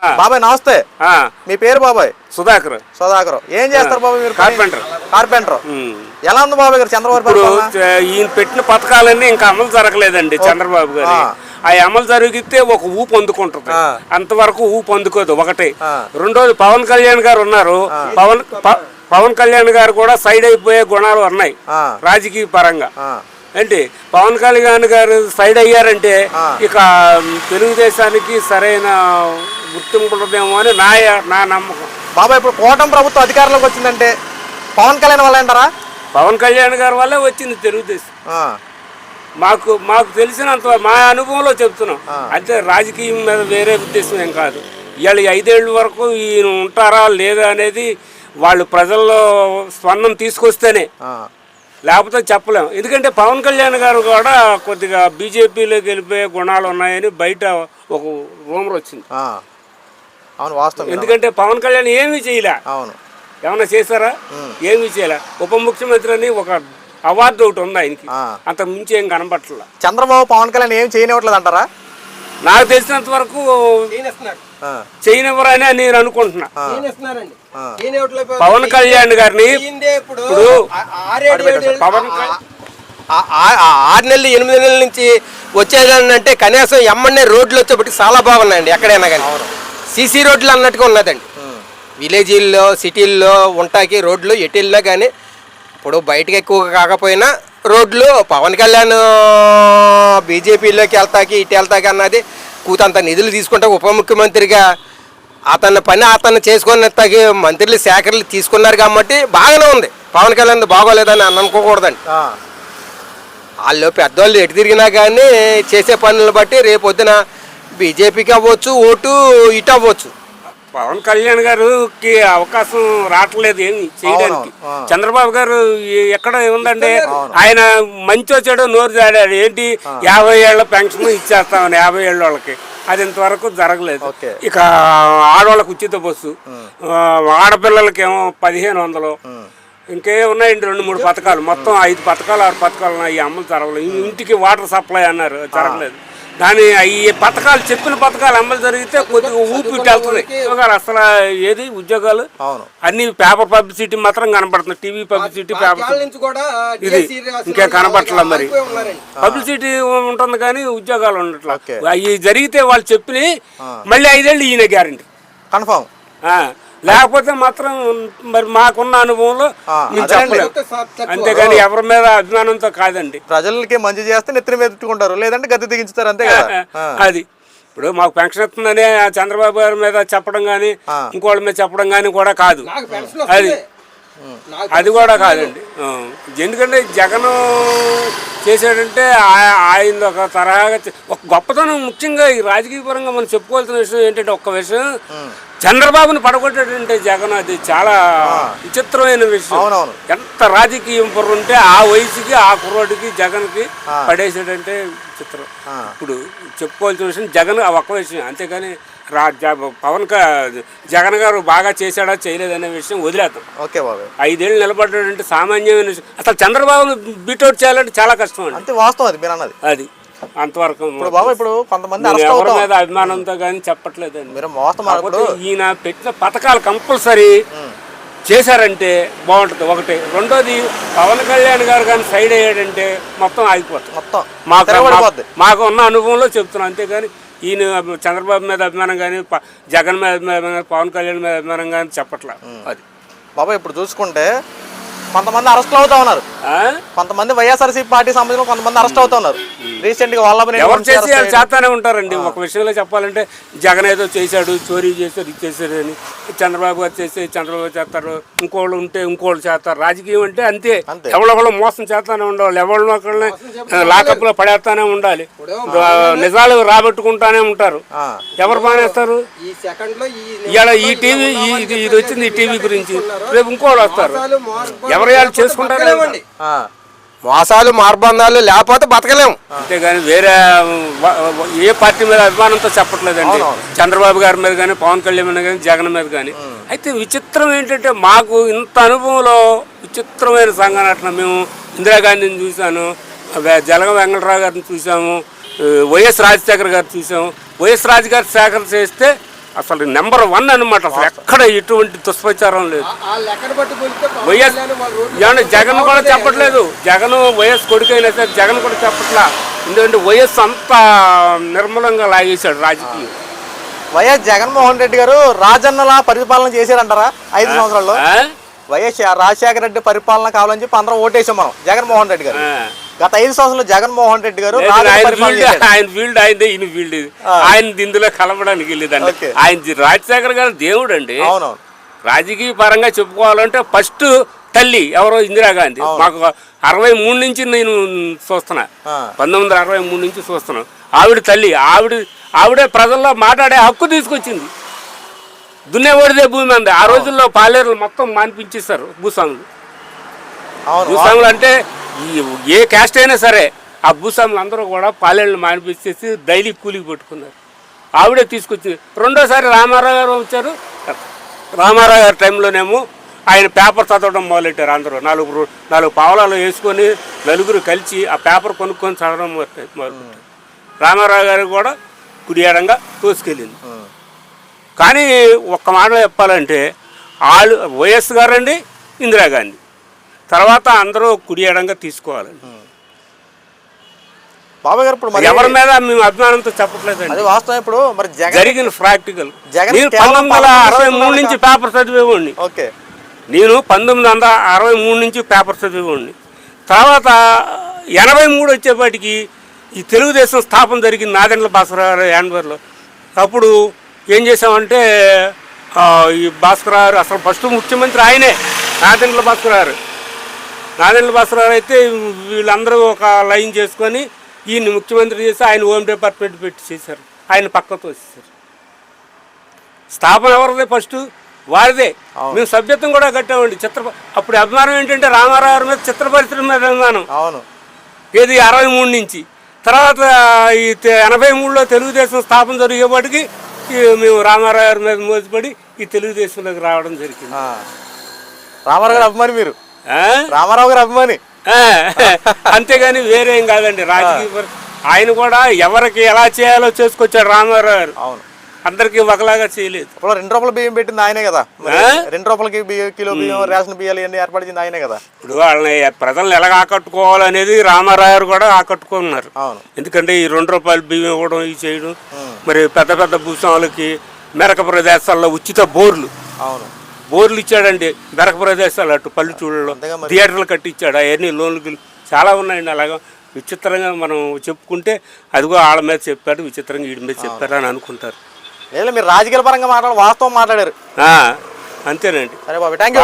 బాబాయ్ నమస్తే. మీ పేరు బాబాయ్? సుధాకర్. సుధాకర్ ఏం చేస్తారు బాబాయ్ మీరు? కార్పెంటర్. కార్పెంటర్. ఎలా ఉంది బాబాయ్ గారు చంద్రబాబు ఈయన పెట్టిన పథకాలన్నీ ఇంకా అమలు జరగలేదండి చంద్రబాబు గారు. ఆ అమలు జరిగితే ఒక ఊపు అందుకుంటుంది, అంతవరకు ఊపు అందుకోదు. ఒకటి. రెండోది పవన్ కళ్యాణ్ గారు ఉన్నారు. పవన్ కళ్యాణ్ గారు కూడా సైడ్ అయిపోయే గుణాలు ఉన్నాయి రాజకీయ పరంగా. ఏంటి పవన్ కళ్యాణ్ గారు సైడ్ అయ్యారంటే ఇక తెలుగుదేశానికి సరైన గుర్తింపు ఉండదేమో అని నా నమ్మకం. బాబాయ్ ఇప్పుడు కూటమి ప్రభుత్వం అధికారంలోకి వచ్చిందంటే పవన్ కళ్యాణ్ వల్ల అంటారా? పవన్ కళ్యాణ్ గారి వల్లే వచ్చింది తెలుగుదేశం. మాకు తెలిసినంత మా అనుభవంలో చెప్తున్నాం. అంటే రాజకీయం మీద వేరే ఉద్దేశం ఏం కాదు. ఇవాళ 5 ఏళ్ళ వరకు ఈయన ఉంటారా లేదా అనేది వాళ్ళు ప్రజల్లో స్పందన తీసుకొస్తేనే, లేకపోతే చెప్పలేం. ఎందుకంటే పవన్ కళ్యాణ్ గారు కూడా కొద్దిగా బీజేపీలోకి వెళ్ళిపోయే గుణాలు ఉన్నాయని బయట ఒక రూమర్ వచ్చింది. అవును, వాస్తవం. ఎందుకంటే పవన్ కళ్యాణ్ ఏమీ చేయలే. అవును, ఏమన్నా చేశారా? ఏమీ చేయలే. ఉప ముఖ్యమంత్రి అని ఒక అవార్డు ఒకటి ఉంది ఆయనకి, అంత మించి ఏం కనపట్ల. చంద్రబాబు పవన్ కళ్యాణ్ ఏం చేయనివ్వట్లేదు అంటారా? నాకు తెలిసినంత వరకు చేయనివ్వరని నేను అనుకుంటున్నా. పవన్ కళ్యాణ్ గారిని ఇప్పుడు 6 నెలలు 8 నెలల నుంచి వచ్చేదంటే కనీసం ఎమ్మన్నే రోడ్లు వచ్చేప్పటికి చాలా బాగున్నాయండి. ఎక్కడైనా కానీ సీసీ రోడ్లు అన్నట్టుగా ఉన్నదండి. విలేజీల్లో సిటీల్లో ఉంటాకి రోడ్లు ఎటు వెళ్ళినా కానీ ఇప్పుడు బయటకు ఎక్కువ కాకపోయినా రోడ్లు పవన్ కళ్యాణ్ బీజేపీలోకి వెళ్తాకి ఇటు వెళ్తాకి అన్నది కూతంత నిధులు తీసుకుంటా ఉప ముఖ్యమంత్రిగా అతని పని అతను చేసుకుని తగి మంత్రులు శాఖలు తీసుకున్నారు కాబట్టి బాగానే ఉంది. పవన్ కళ్యాణ్ బాగోలేదని అనుకోకూడదండి. వాళ్ళు పెద్దవాళ్ళు ఎటు తిరిగినా కానీ చేసే పనులను బట్టి రేపొద్దున బీజేపీకి అవ్వచ్చు, ఓటు ఇటు అవ్వచ్చు. పవన్ కళ్యాణ్ గారికి అవకాశం రావట్లేదు ఏమి చేయడానికి. చంద్రబాబు గారు ఎక్కడ ఉందండి, ఆయన మంచి వచ్చాడు నోరు జాడాడు. ఏంటి 50 ఏళ్ల పెన్షన్ ఇచ్చేస్తామని 50 ఏళ్ళ వాళ్ళకి, అది ఇంతవరకు జరగలేదు. ఇక ఆడవాళ్ళకి ఉచిత బస్సు, ఆడపిల్లలకేమో 1500, ఇంకేమున్నాయండి 2-3 పథకాలు, మొత్తం 5 పథకాలు 6 పథకాలు ఉన్నాయి. ఈ అమలు జరగలేదు. ఇంటికి వాటర్ సప్లై అన్నారు, జరగలేదు. దాని ఈ పథకాలు చెప్పిన పథకాలు అమలు జరిగితే కొద్దిగా ఊపి వెళ్తుంది. ఉద్యోగాలు అసలు ఏది ఉద్యోగాలు అన్ని పేపర్ పబ్లిసిటీ మాత్రం కనపడుతుంది. టీవీ పబ్లిసిటీ, పేపర్ ఇది ఇంకా కనపడట్లా. మరి పబ్లిసిటీ ఉంటుంది కానీ ఉద్యోగాలు ఉండట్లా. అవి జరిగితే వాళ్ళు చెప్పిన మళ్ళీ 5 ఏళ్ళు ఈయన గ్యారెంటీ కన్ఫర్మ్. లేకపోతే మాత్రం మరి మాకున్న అనుభవంలో అంతేగాని ఎవరి మీద అభిమానంతో కాదండి. ప్రజలకి మంచి చేస్తే నెత్తిన మీద పెట్టుకుంటారు, లేదంటే గద్దె దిగించుతారు, అంతే కదా. అది ఇప్పుడు మాకు పెన్షన్ వస్తుందని చంద్రబాబు గారి మీద చెప్పడం కానీ ఇంకోళ్ళ మీద చెప్పడం కానీ కూడా కాదు. అది కూడా కాదండి. ఎందుకంటే జగన్ చేసాడంటే ఆయన ఒక తరహాగా ఒక గొప్పతనం. ముఖ్యంగా ఈ రాజకీయ పరంగా మనం చెప్పుకోవాల్సిన విషయం ఏంటంటే, ఒక్క విషయం, చంద్రబాబుని పడగొట్టాడంటే జగన్, అది చాలా విచిత్రమైన విషయం. ఎంత రాజకీయం పొర్రు ఉంటే ఆ వయసుకి ఆ కుర్రోడికి జగన్కి పడేసాడంటే విచిత్రం. ఇప్పుడు చెప్పుకోవాల్సిన విషయం జగన్ ఒక్క విషయం, అంతేగాని జగన్ గారు బాగా చేశాడా చేయలేదనే విషయం వదిలేద్దాం. 5 ఏళ్ళు నిలబడ్డాడంటే సామాన్యమైన విషయం. అసలు చంద్రబాబును బీటౌట్ చేయాలంటే చాలా కష్టం అండి. వాస్తవం అది మీరు అన్నది. అది అంతవరకు ఇప్పుడు కొంతమంది ఎవరి మీద అభిమానంతో కానీ చెప్పట్లేదండి. ఈయన పెట్టిన పథకాలు కంపల్సరీ చేశారంటే బాగుంటుంది. ఒకటి. రెండోది, పవన్ కళ్యాణ్ గారు కానీ సైడ్ అయ్యాడంటే మొత్తం ఆగిపోతుంది. మాకు ఉన్న అనుభవంలో చెప్తున్నాం. అంతేగాని ఈయన చంద్రబాబు మీద అభిమానం కానీ, జగన్ మీద అభిమానం, పవన్ కళ్యాణ్ మీద అభిమానం కానీ చెప్పట్లా. అది బాబా ఇప్పుడు చూసుకుంటే కొంతమంది అరెస్ట్ అవుతా ఉన్నారు. కొంతమంది వైఎస్ఆర్సీపీ పార్టీ సంబంధించిన కొంతమంది అరెస్ట్ అవుతా ఉన్నారు. రీసెంట్ గా ఎవరు చేసి చేస్తానే ఉంటారండి. ఒక విషయంలో చెప్పాలంటే, జగన్ ఏదో చేశాడు, చోరీ చేశాడు, ఇది చేశాడు అని, చంద్రబాబు గారు చేస్తే చంద్రబాబు చేస్తారు, ఇంకోళ్ళు ఉంటే ఇంకోళ్ళు చేస్తారు. రాజకీయం అంటే అంతే, ఎవరొకళ్ళు మోసం చేస్తానే ఉండాలి, ఎవరిని ఒకళ్ళని లాకప్ లో పడేస్తానే ఉండాలి, నిజాలు రాబట్టుకుంటానే ఉంటారు. ఎవరు మానేస్తారు? ఇవాళ ఈ టీవీ ఇది వచ్చింది, ఈ టీవీ గురించి, రేపు ఇంకోళ్ళు వస్తారు, ఎవరు చేసుకుంటారు. మోసాలు మార్బంధాలు లేకపోతే బతకలేము. అంతేగాని వేరే ఏ పార్టీ మీద అభిమానంతో చెప్పట్లేదండి. చంద్రబాబు గారి మీద కానీ, పవన్ కళ్యాణ్ మీద కానీ, జగన్ మీద కానీ. అయితే విచిత్రం ఏంటంటే, మాకు ఇంత అనుభవంలో విచిత్రమైన సంఘటన. మేము ఇందిరాగాంధీని చూసాను, జలగం వెంకటరావు గారిని చూసాము, వైఎస్ రాజశేఖర్ గారు చూసాము. వైఎస్ రాజశేఖర్ చేస్తే అసలు నెంబర్ 1 అన్నమాట. అసలు ఎక్కడ ఎటువంటి దుష్ప్రచారం లేదు. వైఎస్ ఏమన్నా జగన్ కూడా చెప్పట్లేదు. జగన్ వైఎస్ కొడుకైనా సరే జగన్ కూడా చెప్పట్లా. ఎందుకంటే వైఎస్ అంతా నిర్మలంగా లాగేశాడు రాజకీయం. వైఎస్ జగన్మోహన్ రెడ్డి గారు రాజన్నలా పరిపాలన చేశారంటారా 5 సంవత్సరాల్లో? వైఎస్ రాజశేఖర రెడ్డి పరిపాలన కావాలని చెప్పి అందరం ఓటేసాం మనం జగన్మోహన్ రెడ్డి గారు. గత 5 సంవత్సరాలు జగన్మోహన్ రెడ్డి గారు ఆయన ఫీల్డ్ అయిందే, ఈయన ఫీల్డ్ ఇది. ఆయన ఇందులో కలపడానికి వెళ్ళేదండి. ఆయన రాజశేఖర్ గారు దేవుడు అండి. అవునవును. రాజకీయ పరంగా చెప్పుకోవాలంటే ఫస్ట్ తల్లి ఎవరో ఇందిరాగాంధీ. మాకు 63 నుంచి నేను చూస్తున్నా, 1963 నుంచి చూస్తున్నాను. ఆవిడ తల్లి, ఆవిడే ప్రజల్లో మాట్లాడే హక్కు తీసుకొచ్చింది. దున్నేవాడిదే భూమి అంది. ఆ రోజుల్లో పాలేరులు మొత్తం మానిపించేస్తారు భూస్వాములు. భూస్వాములు అంటే ఏ క్యాస్ట్ అయినా సరే ఆ భూస్వాములు అందరూ కూడా పాలేరులు మానిపించేసి డైలీ కూలికి పెట్టుకున్నారు. ఆవిడే తీసుకొచ్చింది. రెండోసారి రామారావు గారు వచ్చారు. రామారావు గారి టైంలోనేమో ఆయన పేపర్ చదవడం మొదలెట్టారు. అందరూ 4 పావలాలు వేసుకొని నలుగురు కలిసి ఆ పేపర్ కొనుక్కొని చదవడం మొదలుపెట్టారు. రామారావు గారు కూడా కుడియాడంగా తోసుకెళ్ళింది. కానీ ఒక్క మాటలో చెప్పాలంటే వాళ్ళు వైఎస్ గారండి, ఇందిరాగాంధీ తర్వాత అందరూ కుడియాడంగా తీసుకోవాలండి. బాబు గారు ఇప్పుడు ఎవరి మీద మేము అభిమానంతో చెప్పట్లేదండి. అది వాస్తవం. ఇప్పుడు మరి జరిగిన ప్రాక్టికల్ 1963 నుంచి పేపర్ చదివేవాడిని. ఓకే. నేను 1963 నుంచి పేపర్ చదివేవాడిని. తర్వాత 83 వచ్చేపాటికి ఈ తెలుగుదేశం స్థాపన జరిగింది నాదెండ్ల భాస్కరరావు యాన్వర్లో. అప్పుడు ఏం చేసామంటే ఈ భాస్కరరావు అసలు ఫస్ట్ ముఖ్యమంత్రి ఆయనే, నాదెండ్ల భాస్కరరావు. నాదెండ్ల భాస్కరరావు అయితే వీళ్ళందరూ ఒక లైన్ చేసుకొని ఈయన్ని ముఖ్యమంత్రి చేసి ఆయన హోమ్ డిపార్ట్మెంట్ పెట్టి చేశారు. ఆయన పక్కతో వచ్చేసారు. స్థాపన ఎవరిదే ఫస్ట్? వారిదే. మేము సభ్యత్వం కూడా కట్టామండి. అప్పుడు అభిమానం ఏంటంటే రామారావు గారి మీద చిత్రపరిశ్రమ మీద అభిమానం. అవును. ఏది 63 నుంచి. తర్వాత ఈ 83లో తెలుగుదేశం స్థాపన జరిగేపాటికి మేము రామారావు గారి మీద మోసపడి ఈ తెలుగుదేశంలోకి రావడం జరిగింది. రామారావు గారు అభిమాని మీరు? రామారావు గారు అభిమాని అంతేగాని వేరేం కాదండి. రాజకీయ ఆయన కూడా ఎవరికి ఎలా చేయాలో చేసుకొచ్చాడు రామారావు గారు. అవును. అందరికి ఒకలాగా చేయలేదు. ఇప్పుడు 2 రూపాయల బియ్యం పెట్టింది ఆయనే కదా. 2 రూపాయలకి కిలో బియ్యం, రేషన్ బియ్యాలు ఇవన్నీ ఏర్పడింది ఆయనే కదా. ఇప్పుడు వాళ్ళని ప్రజలను ఎలా ఆకట్టుకోవాలనేది రామారావు గారు కూడా ఆకట్టుకున్నారు. అవును. ఎందుకంటే ఈ 2 రూపాయల బియ్యం ఇవ్వడం, ఇది చేయడం, మరి పెద్ద పెద్ద భూస్వాములకి మెరక ప్రదేశాల్లో ఉచిత బోర్లు. అవును. బోర్లు ఇచ్చాడండి మెరక ప్రదేశాలు, అటు పల్లెటూళ్ళలో థియేటర్లు కట్టించాడు. అవన్నీ లోన్లు చాలా ఉన్నాయండి. అలాగా విచిత్రంగా మనం చెప్పుకుంటే అదిగో వాళ్ళ మీద చెప్పాడు, విచిత్రంగా వీడి మీద చెప్పారు అని అనుకుంటారు. లేదు, మీరు రాజకీయ పరంగా వాస్తవం మాట్లాడారు. అంతేనండి. సరే బాబు, థ్యాంక్ యూ.